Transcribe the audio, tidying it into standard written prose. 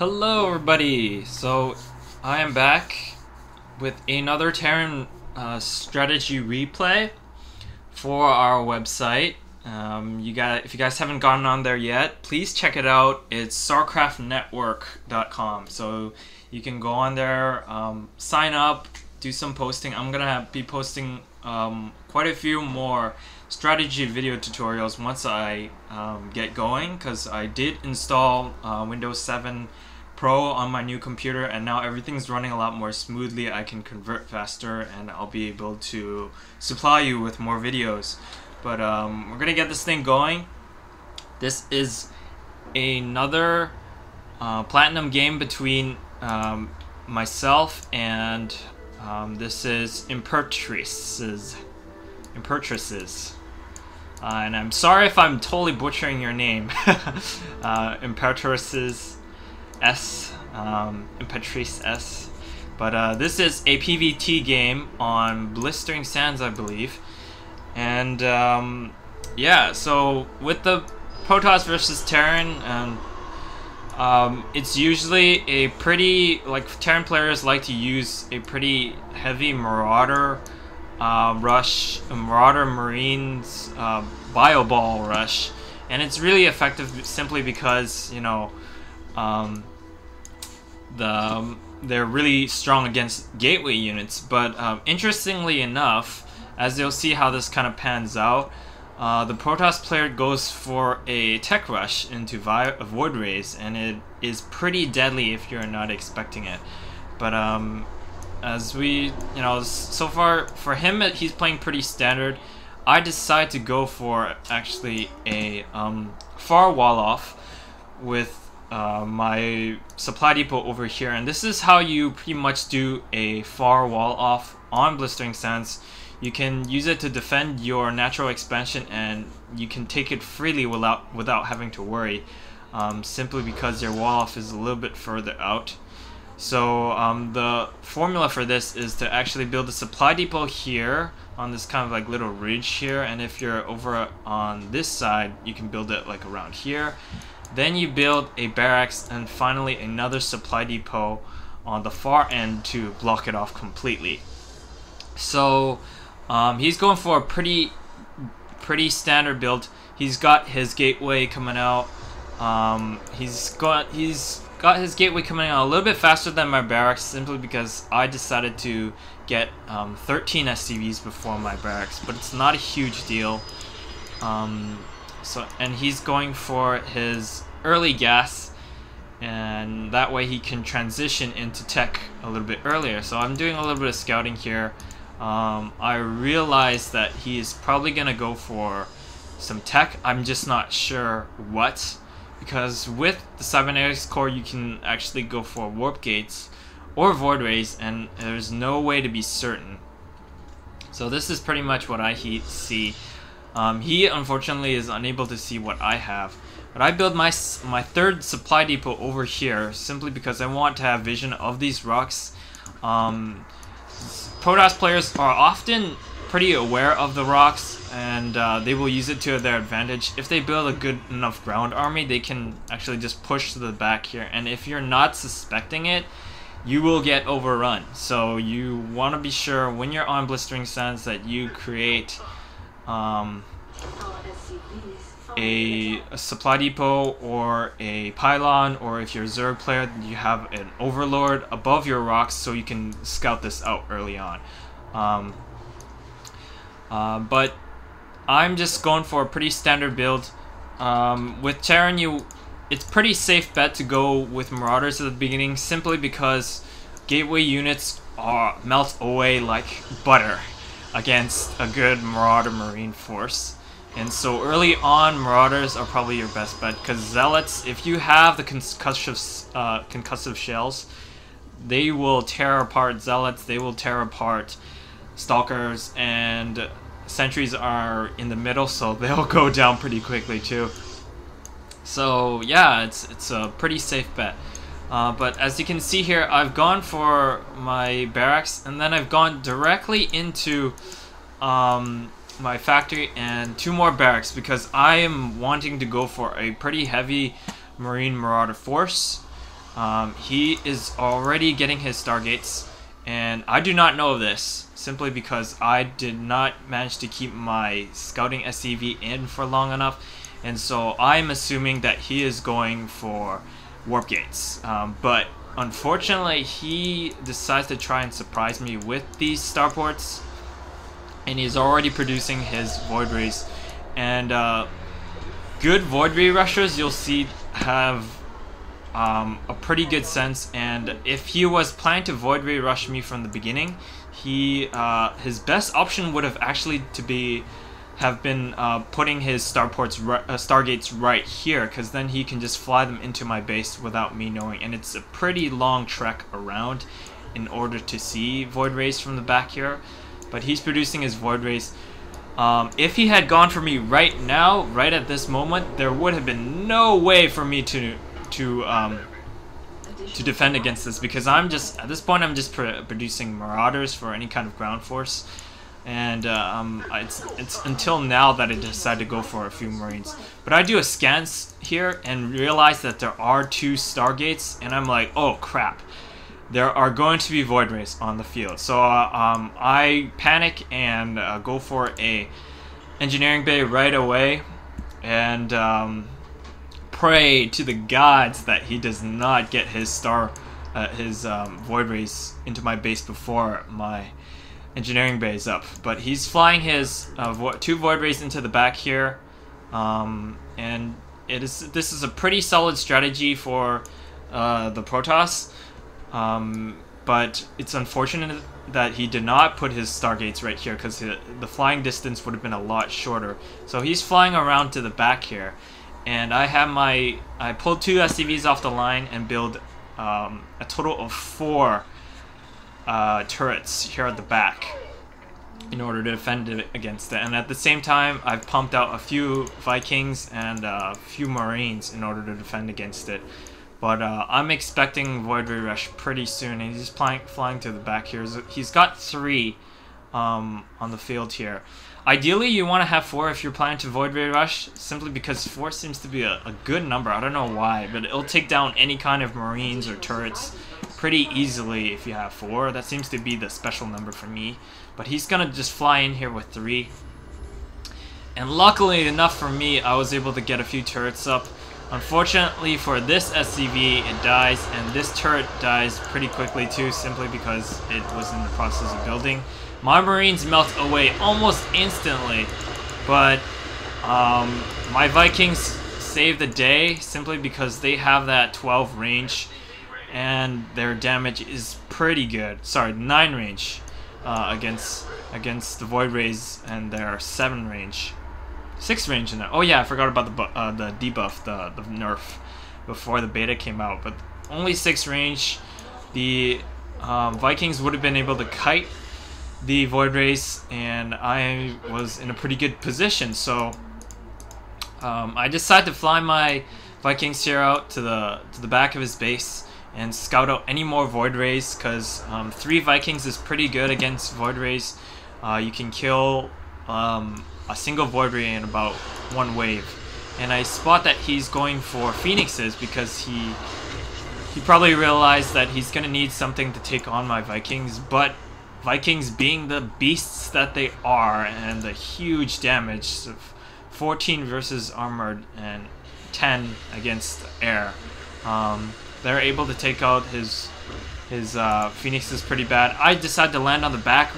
Hello everybody! So I am back with another Terran strategy replay for our website. If you guys haven't gotten on there yet, please check it out. It's starcraftnetwork.com. So you can go on there, sign up, do some posting. I'm gonna be posting quite a few more strategy video tutorials once I get going, because I did install Windows 7 Pro on my new computer, and now everything's running a lot more smoothly. I can convert faster and I'll be able to supply you with more videos. But we're gonna get this thing going. This is another platinum game between myself and this is Imperatrices. And I'm sorry if I'm totally butchering your name. Imperatrices S, Imperatrice S. But this is a PvT game on Blistering Sands, I believe. And yeah, so with the Protoss versus Terran, it's usually a pretty, Terran players like to use a pretty heavy Marauder rush, Marauder Marines bio ball rush, and it's really effective simply because, you know, they're really strong against gateway units. But interestingly enough, as you'll see how this kind of pans out, the Protoss player goes for a tech rush into Void Rays, and it is pretty deadly if you're not expecting it. But as we, you know, so far for him, he's playing pretty standard. I decide to go for actually a far wall off with my supply depot over here, and this is how you pretty much do a far wall off on Blistering Sands. You can use it to defend your natural expansion, and you can take it freely without having to worry, simply because your wall off is a little bit further out. So the formula for this is to actually build a supply depot here on this kind of like little ridge here, and if you're over on this side, you can build it like around here. Then you build a barracks, and finally another supply depot on the far end to block it off completely. So he's going for a pretty standard build. He's got his gateway coming out. He's got his gateway coming out a little bit faster than my barracks, simply because I decided to get 13 SCVs before my barracks, but it's not a huge deal. And he's going for his early gas, and that way he can transition into tech a little bit earlier. So I'm doing a little bit of scouting here. I realize that he is probably gonna go for some tech. I'm just not sure what, because with the cybernetics core you can actually go for warp gates or void rays, and there's no way to be certain. So this is pretty much what I see. He unfortunately is unable to see what I have, but I build my third supply depot over here simply because I want to have vision of these rocks. Protoss players are often pretty aware of the rocks, and they will use it to their advantage. If they build a good enough ground army, they can actually just push to the back here, and if you're not suspecting it, you will get overrun. So you want to be sure when you're on Blistering Sands that you create a supply depot or a pylon, or if you're a Zerg player, you have an overlord above your rocks so you can scout this out early on. But I'm just going for a pretty standard build. With Terran, it's pretty safe bet to go with Marauders at the beginning, simply because gateway units melt away like butter against a good Marauder Marine force. And so early on, Marauders are probably your best bet, because Zealots, if you have the concussive shells, they will tear apart Zealots, they will tear apart Stalkers, and Sentries are in the middle, so they'll go down pretty quickly too. So yeah, it's a pretty safe bet. But as you can see here, I've gone for my barracks, and then I've gone directly into my factory and 2 more barracks, because I am wanting to go for a pretty heavy Marine Marauder force. He is already getting his Stargates, and I do not know this simply because I did not manage to keep my scouting SCV in for long enough, and so I'm assuming that he is going for warp gates. But unfortunately, he decides to try and surprise me with these starports, and he's already producing his Void Rays. And good Void Ray rushers, you'll see, have a pretty good sense. And if he was planning to Void Ray rush me from the beginning, his best option would have actually been putting his Stargates right here, because then he can just fly them into my base without me knowing. And it's a pretty long trek around in order to see Void Rays from the back here. But he's producing his Void Rays. If he had gone for me right now, right at this moment, there would have been no way for me to defend against this, because at this point I'm just producing Marauders for any kind of ground force. And it's until now that I decided to go for a few Marines. But I do a scan here and realize that there are 2 Stargates, and I'm like, oh crap, there are going to be Void Rays on the field. So I panic and go for a engineering bay right away, and pray to the gods that he does not get his Void Rays into my base before my engineering bay is up. But he's flying his 2 Void Rays into the back here, and this is a pretty solid strategy for the Protoss. But it's unfortunate that he did not put his Stargates right here, because the flying distance would have been a lot shorter. So he's flying around to the back here, and I pulled 2 SCVs off the line and build a total of 4 turrets here at the back in order to defend it against it. And at the same time, I've pumped out a few Vikings and a few Marines in order to defend against it. But I'm expecting Void Ray Rush pretty soon, and he's flying to the back here. He's got 3 on the field here. Ideally, you want to have 4 if you're planning to Void Ray Rush, simply because 4 seems to be a good number. I don't know why, but it'll take down any kind of Marines or turrets pretty easily if you have 4. That seems to be the special number for me. But he's going to just fly in here with 3. And luckily enough for me, I was able to get a few turrets up. Unfortunately for this SCV, it dies, and this turret dies pretty quickly too, simply because it was in the process of building. My Marines melt away almost instantly, but my Vikings save the day simply because they have that 12 range, and their damage is pretty good. Sorry, 9 range against the Void Rays, and their 7 range. 6 range in there. Oh yeah, I forgot about the debuff, the nerf before the beta came out. But only 6 range. The Vikings would have been able to kite the Void Rays, and I was in a pretty good position. So I decided to fly my Vikings here out to the back of his base and scout out any more Void Rays, because 3 Vikings is pretty good against Void Rays. You can kill a single Void Ray in about 1 wave. And I spot that he's going for Phoenixes because he probably realized that he's going to need something to take on my Vikings, but Vikings being the beasts that they are, and the huge damage of 14 versus armored and 10 against air, they're able to take out his Phoenixes pretty bad. I decided to land on the back